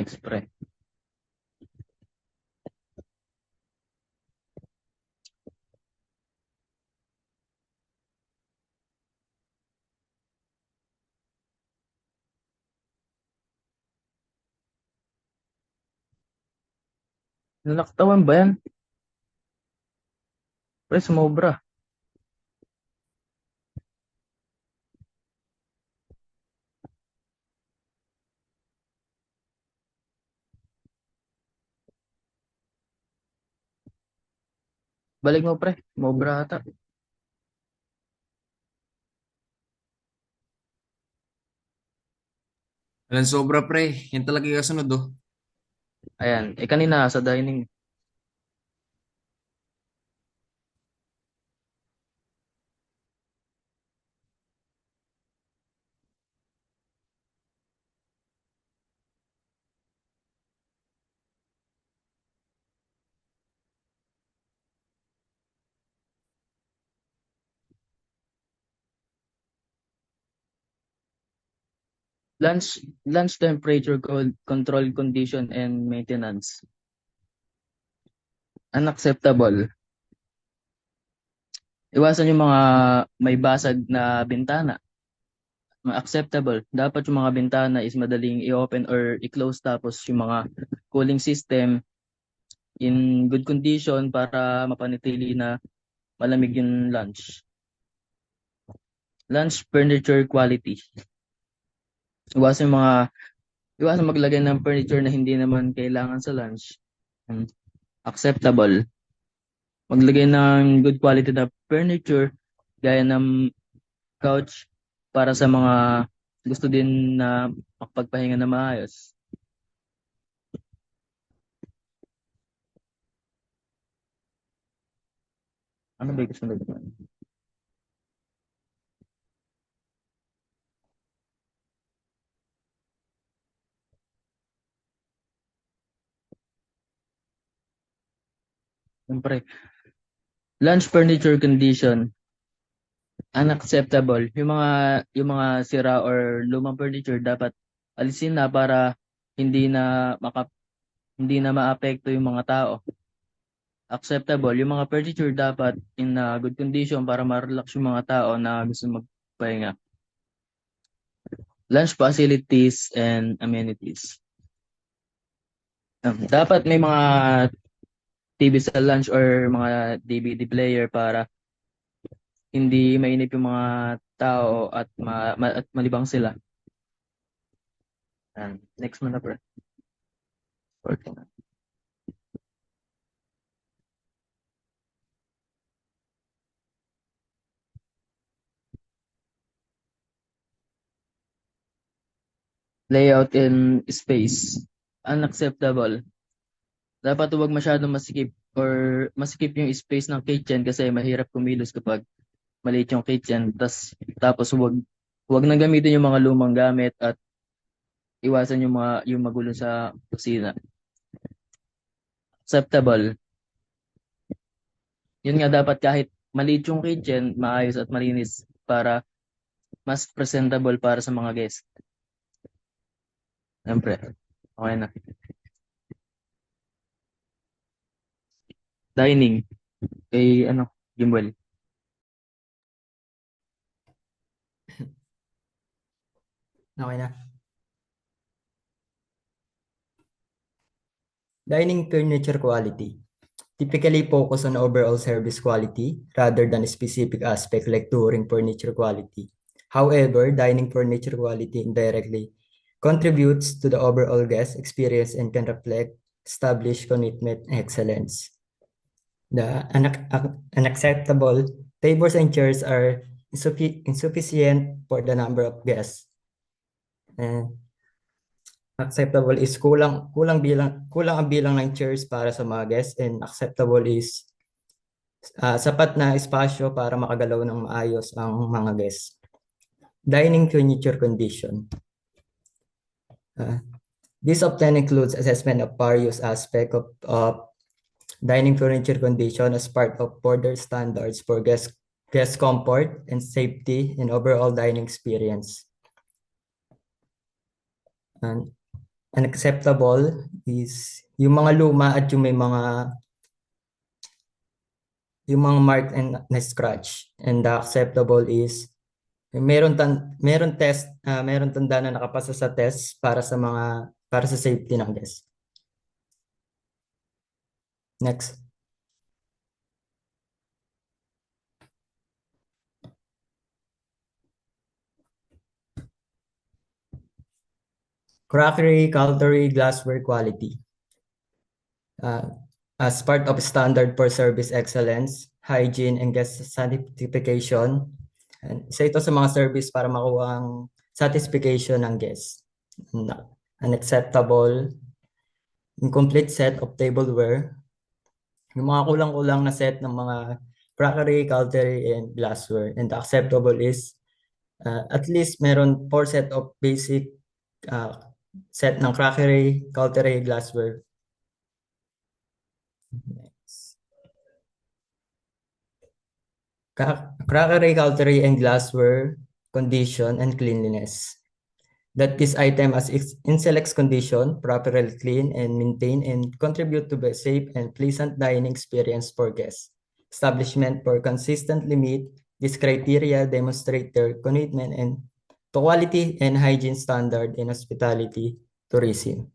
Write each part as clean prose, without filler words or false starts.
Next, pre. Nalaktawan ba yan? Pre, sumobra. Balik mo, pre. Sumobra ata. Walang sobra pre. Yan talaga yung kasunod oh. Ayan. Kanina sa dining. Lunch temperature control condition and maintenance. Unacceptable. Iwasan yung mga may basag na bintana. Acceptable. Dapat yung mga bintana is madaling i-open or i-close, tapos yung mga cooling system in good condition para mapanatili na malamig yung lunch. Lunch furniture quality. Iwasan yung mga iwasan maglagay ng furniture na hindi naman kailangan sa lunch. Acceptable. Maglagay ng good quality na furniture gaya ng couch para sa mga gusto din na makapagpahinga na maayos. Ano ba yung kasunod naman? Siyempre, lunch furniture condition, unacceptable. Yung mga sira or lumang furniture dapat alisin na para hindi na hindi na maapekto yung mga tao. Acceptable, yung mga furniture dapat in good condition para ma-relax yung mga tao na gusto magpahinga. Lunch facilities and amenities. Dapat may mga TV sa lunch or mga DVD player para hindi mainip yung mga tao at, at malibang sila. Next mo na, bro. 14. Layout and space. Unacceptable. Dapat huwag masyadong masikip yung space ng kitchen kasi mahirap kumilos kapag maliit yung kitchen. Tapos huwag nang gamitin yung mga lumang gamit at iwasan yung magulo sa kusina. Acceptable. Yun nga, dapat kahit maliit yung kitchen, maayos at malinis para mas presentable para sa mga guest. Siyempre, okay na. Dining. Kay Jimwell. Okay na. Dining furniture quality. Typically focus on overall service quality rather than a specific aspect like touring furniture quality. However, dining furniture quality indirectly contributes to the overall guest experience and can reflect established commitment and excellence. The unacceptable tables and chairs are insufficient for the number of guests. And acceptable is kulang ang bilang ng chairs para sa mga guests, and acceptable is sapat na espasyo para makagalaw ng maayos ang mga guests. Dining furniture condition. This often includes assessment of various aspects of dining furniture condition as part of further standards for guest comfort and safety and overall dining experience. And Unacceptable is yung mga luma at yung may mga mark and na scratch. And the acceptable is meron tanda na nakapasa sa test para sa safety ng guest. Next. Crockery, cutlery, glassware quality. As part of standard for service excellence, hygiene, and guest satisfaction, isa ito sa mga service para makuha ang satisfaction ng guest. Unacceptable, incomplete set of tableware, yung mga kulang-kulang na set ng mga crockery, cutlery, and glassware. And acceptable is at least meron 4 set of basic set ng crockery, cutlery, glassware. Next. Crockery, cutlery, and glassware condition and cleanliness. That this item as in select condition, properly clean and maintain and contribute to a safe and pleasant dining experience for guests. Establishment for consistently meet this criteria demonstrate their commitment and to quality and hygiene standard in hospitality tourism.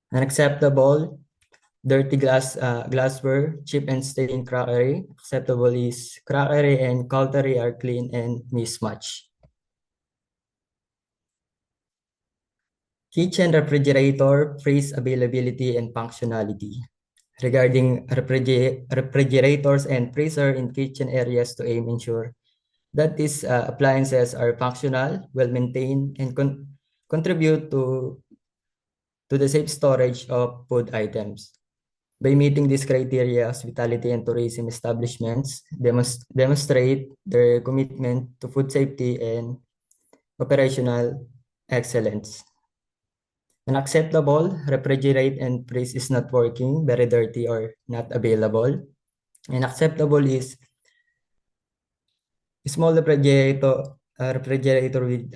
Unacceptable, dirty glassware, cheap and stained crockery. Acceptable is crockery and cutlery are clean and mismatched. Kitchen refrigerator, freeze availability and functionality. Regarding refrigerators and freezer in kitchen areas to ensure that these appliances are functional, well-maintained, and contribute to the safe storage of food items. By meeting these criteria, hospitality and tourism establishments demonstrate their commitment to food safety and operational excellence. Unacceptable, refrigerate and freeze is not working, very dirty or not available. Unacceptable is small refrigerator with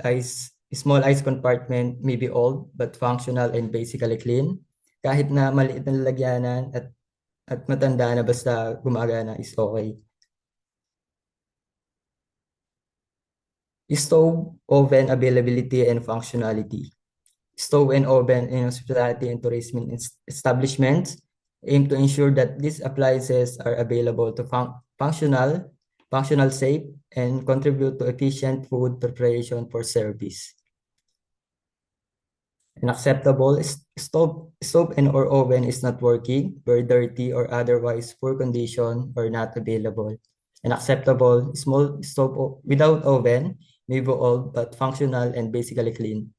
small ice compartment may be old but functional and basically clean. Kahit na maliit na lalagyanan at matanda na basta gumagana is okay. Stove, oven availability and functionality. Stove and oven in hospitality and tourism establishments aim to ensure that these appliances are available to functional, safe, and contribute to efficient food preparation for service. Unacceptable, stove and or oven is not working, very dirty or otherwise poor condition or not available. Unacceptable, small stove without oven may be old but functional and basically clean.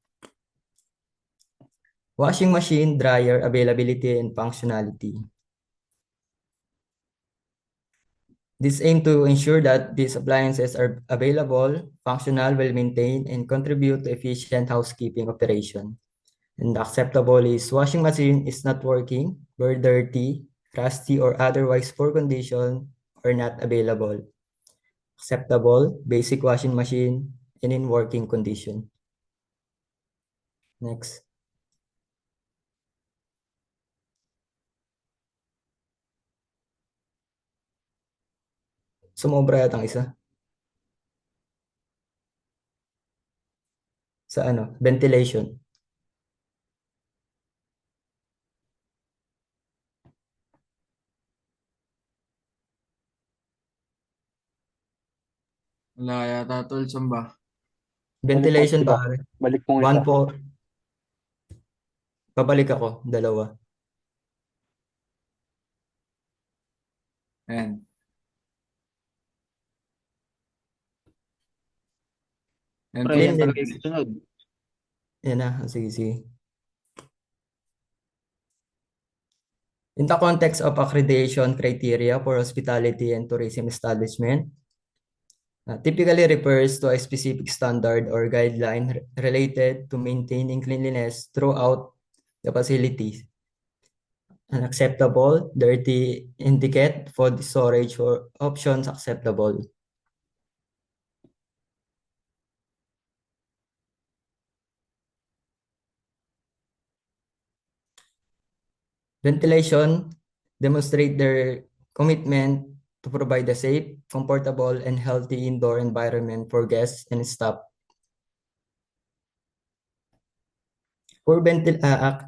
Washing machine, dryer, availability, and functionality. This aim to ensure that these appliances are available, functional, well-maintained, and contribute to efficient housekeeping operation. And acceptable is washing machine is not working, very dirty, rusty, or otherwise poor condition, or not available. Acceptable, basic washing machine, and in working condition. Next. Sumobra yata ang isa. Sa ventilation. Wala yata tol, saan ba? Ventilation Balik po, ba? balik pong 1 isa. po. Babalik ako, 2. Ayan. Ayan, Pre, tol. yan talaga yung susunod. Yan na, sige, sige. In the context of accreditation criteria for hospitality and tourism establishment, typically refers to a specific standard or guideline related to maintaining cleanliness throughout the facility. Unacceptable, dirty, indicate for the storage or options acceptable. Ventilation demonstrate their commitment to provide a safe, comfortable, and healthy indoor environment for guests and staff.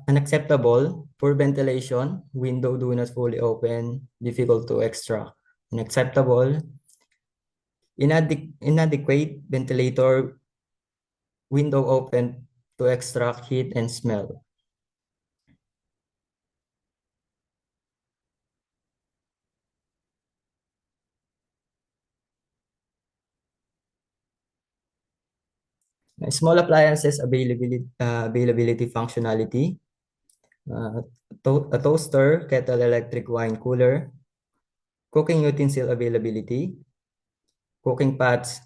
Unacceptable, poor ventilation, window do not fully open, difficult to extract. Unacceptable, inadequate ventilator, window open to extract heat and smell. Small appliances availability functionality, a toaster, kettle, electric wine cooler, cooking utensil availability, cooking pots,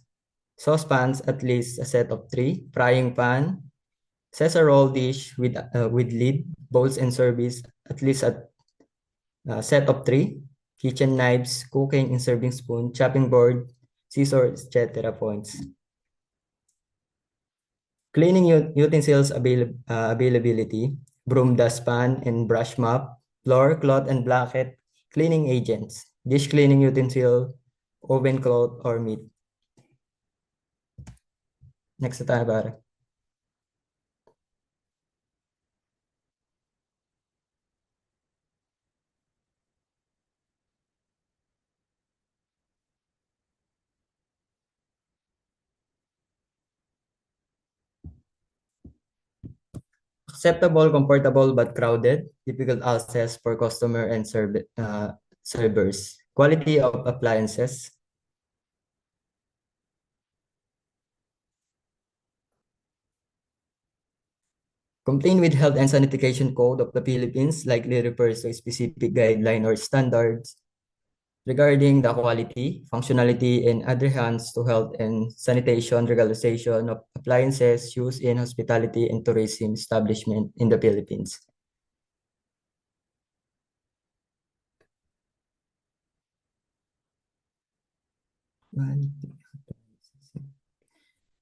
saucepans, at least a set of 3, frying pan, casserole dish with lid, bowls and service, at least a set of 3, kitchen knives, cooking and serving spoon, chopping board, scissors, etc. points. Cleaning utensils availability, broom, dustpan, and brush mop, floor, cloth, and blanket, cleaning agents, dish cleaning utensil, oven cloth, or meat. Next na tayo, pare. Acceptable, comfortable, but crowded, difficult access for customer and servers. Quality of appliances. Complying with Health and Sanitation Code of the Philippines likely refers to a specific guideline or standards regarding the quality, functionality, and adherence to health and sanitation regularization of appliances used in hospitality and tourism establishment in the Philippines.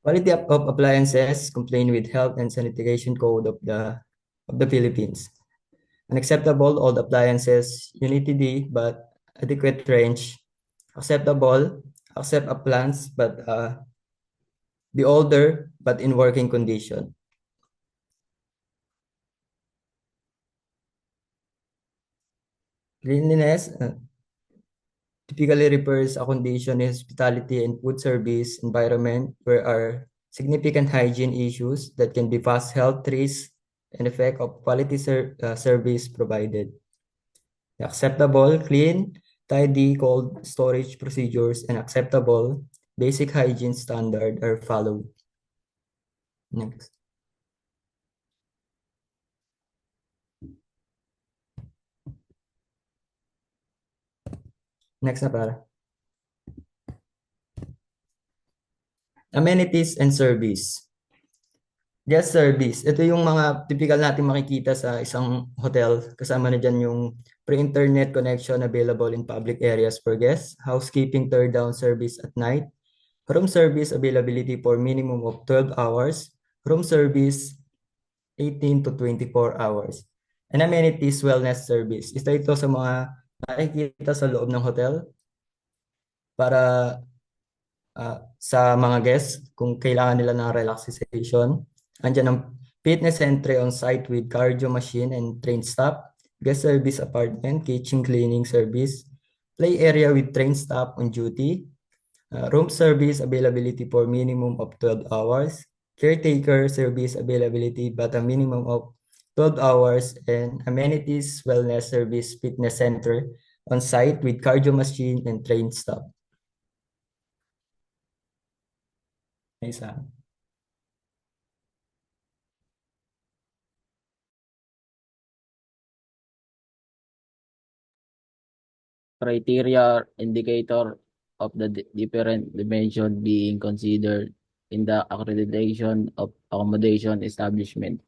Quality of appliances complying with Health and Sanitation Code of the Philippines. Unacceptable, old appliances, Unity D, but adequate range. Acceptable, accept appliance, but the older, but in working condition. Cleanliness typically refers a condition in hospitality and food service environment where are significant hygiene issues that can be fast health risks and effect of quality service provided. Acceptable, clean, tidy, cold storage procedures, and acceptable basic hygiene standard are followed. Next. Next na para. Amenities and service. Guest service. Ito yung mga typical natin makikita sa isang hotel. Kasama na dyan yung pre-internet connection available in public areas for guests, housekeeping tear-down service at night, room service availability for minimum of 12 hours, room service 18 to 24 hours, and amenities wellness service. Isa ito sa mga nakikita sa loob ng hotel para sa mga guests kung kailangan nila ng relaxation. Andiyan ang fitness entry on site with cardio machine and trained staff, guest service apartment, kitchen cleaning service, play area with trained staff on duty, room service availability for minimum of 12 hours, caretaker service availability but a minimum of 12 hours, and amenities wellness service fitness center on site with cardio machine and trained staff. Isa. Criteria indicator of the different dimension being considered in the accreditation of accommodation establishment.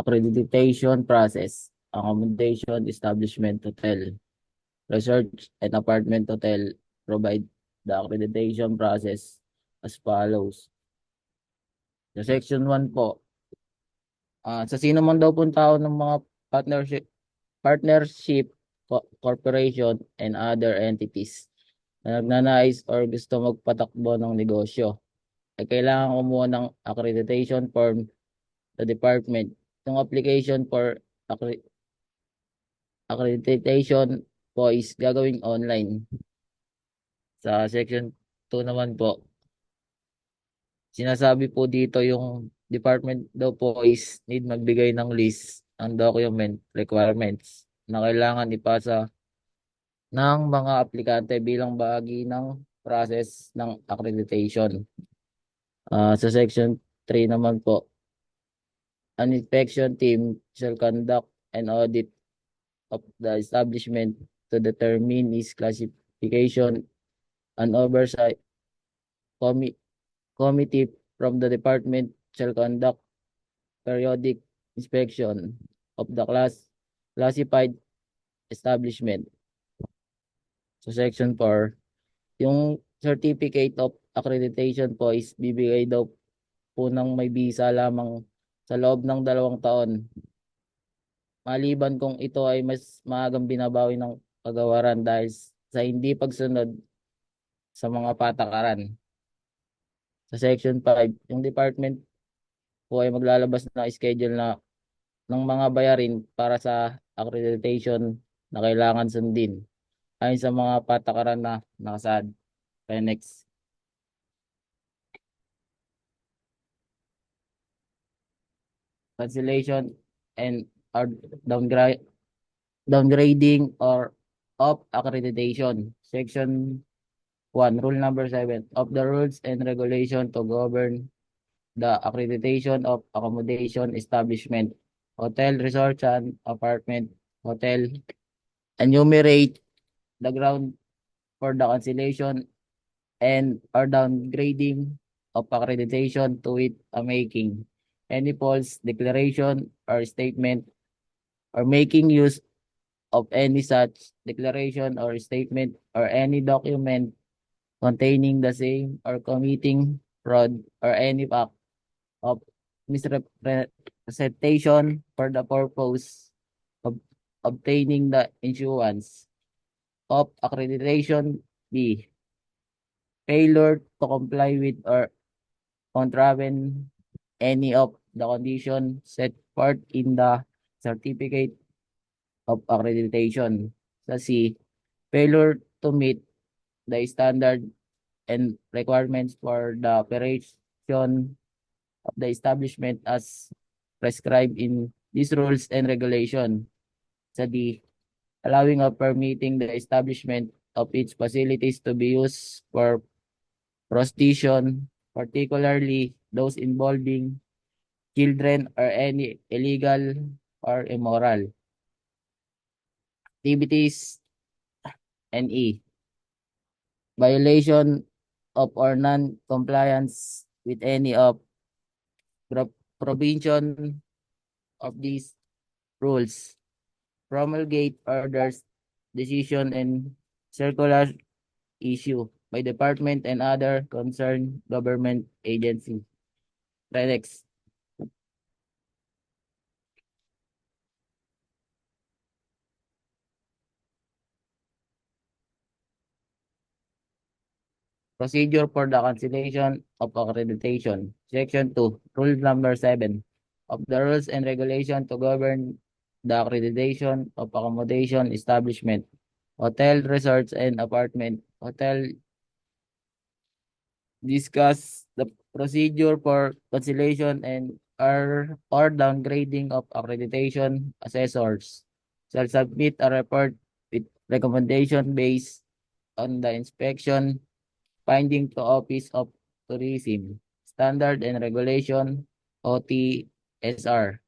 Accreditation process, accommodation establishment hotel, research and apartment hotel provide the accreditation process as follows. Sa section 1 po, sa sino man daw pong tao ng mga partnership partnership, corporation, and other entities na nagnanais or gusto magpatakbo ng negosyo ay kailangan kumuha ng accreditation form sa department. Yung application for accreditation po is gagawing online. Sa section 2 naman po, sinasabi po dito yung department daw po is need magbigay ng list ng document requirements na kailangan ipasa ng mga aplikante bilang bahagi ng process ng accreditation. Sa section 3 naman po, an inspection team shall conduct an audit of the establishment to determine its classification. An oversight committee from the department shall conduct periodic inspection of the classified establishment. So section 4, yung certificate of accreditation po is bibigay daw po ng may visa lamang sa loob ng 2 taon. Maliban kung ito ay mas maagang binabawi ng kagawaran dahil sa hindi pagsunod sa mga patakaran. Sa section 5, yung department po ay maglalabas ng schedule ng mga bayarin para sa accreditation na kailangan sundin ayon sa mga patakaran na nakasaad. Okay, next. Cancellation and or downgrading or of accreditation. Section 1, Rule number 7 of the rules and regulation to govern the accreditation of accommodation establishment, hotel, resort, and apartment, hotel, enumerate the ground for the cancellation and or downgrading of accreditation to it making any false declaration or statement or making use of any such declaration or statement or any document containing the same or committing fraud or any act of misrepresentation for the purpose of obtaining the issuance of accreditation. B. Failure to comply with or contravene any of the conditions set forth in the certificate of accreditation. Sa C. Failure to meet the standard and requirements for the operation of the establishment as prescribed in these rules and regulation. Sa D. Allowing or permitting the establishment of its facilities to be used for prostitution, particularly those involving children or any illegal or immoral activities. And E. Violation of or non-compliance with any of provision of these rules, promulgate orders, decision, and circular issue by department and other concerned government agency. Next. Procedure for the cancellation of accreditation. Section 2, Rule number 7 of the rules and regulation to govern the accreditation of accommodation establishment, hotel, resorts, and apartment. Hotel discuss the procedure for cancellation and or downgrading of accreditation. Assessors shall submit a report with recommendation based on the inspection finding to Office of Tourism, Standard and Regulation, OTSR.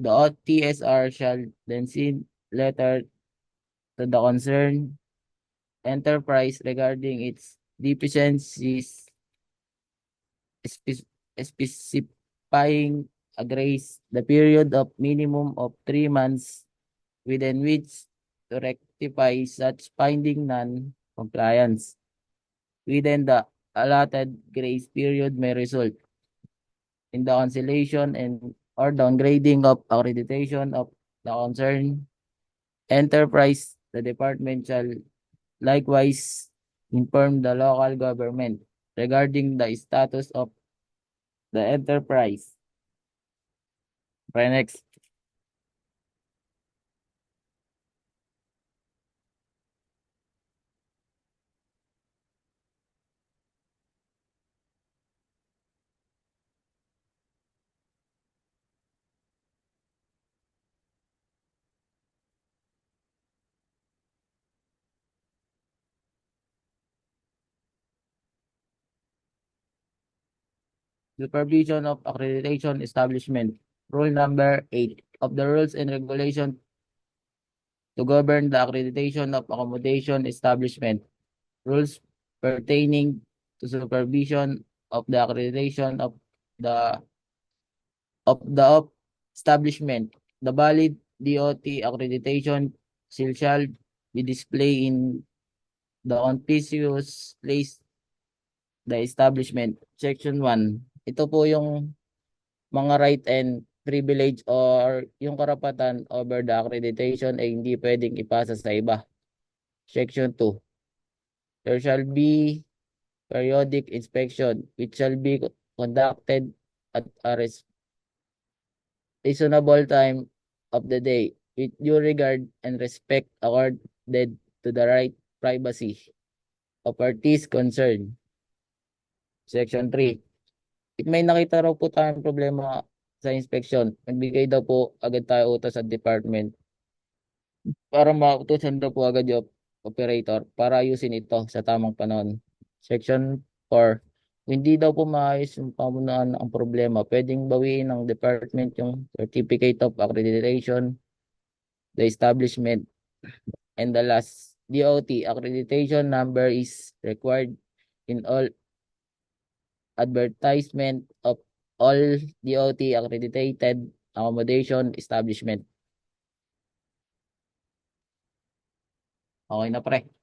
The OTSR shall then send letter to the concerned enterprise regarding its deficiencies, specifying a grace the period of minimum of 3 months within which to rectify such finding non-compliance. Within the allotted grace period may result in the cancellation and or downgrading of accreditation of the concerned enterprise, the department shall likewise inform the local government regarding the status of the enterprise. Okay, next. Supervision of accreditation establishment. Rule number 8 of the rules and regulation to govern the accreditation of accommodation establishment. Rules pertaining to supervision of the accreditation the of establishment. The valid DOT accreditation shall be displayed in the conspicuous place the establishment. Section 1. Ito po yung mga right and privilege or yung karapatan over the accreditation ay hindi pwedeng ipasa sa iba. Section 2. There shall be periodic inspection which shall be conducted at a reasonable time of the day with due regard and respect accorded to the right privacy of parties concerned. Section 3. If may nakita raw po tayong problema sa inspection, magbigay daw po agad tayo utos sa department para mautusan daw po agad yung operator para ayusin ito sa tamang panahon. Section 4. Hindi daw po maayos yung pamunuan ang problema, pwedeng bawiin ng department yung certificate of accreditation, the establishment, and the last, DOT accreditation number is required in all advertisement of all DOT accredited accommodation establishment. Okay na pre.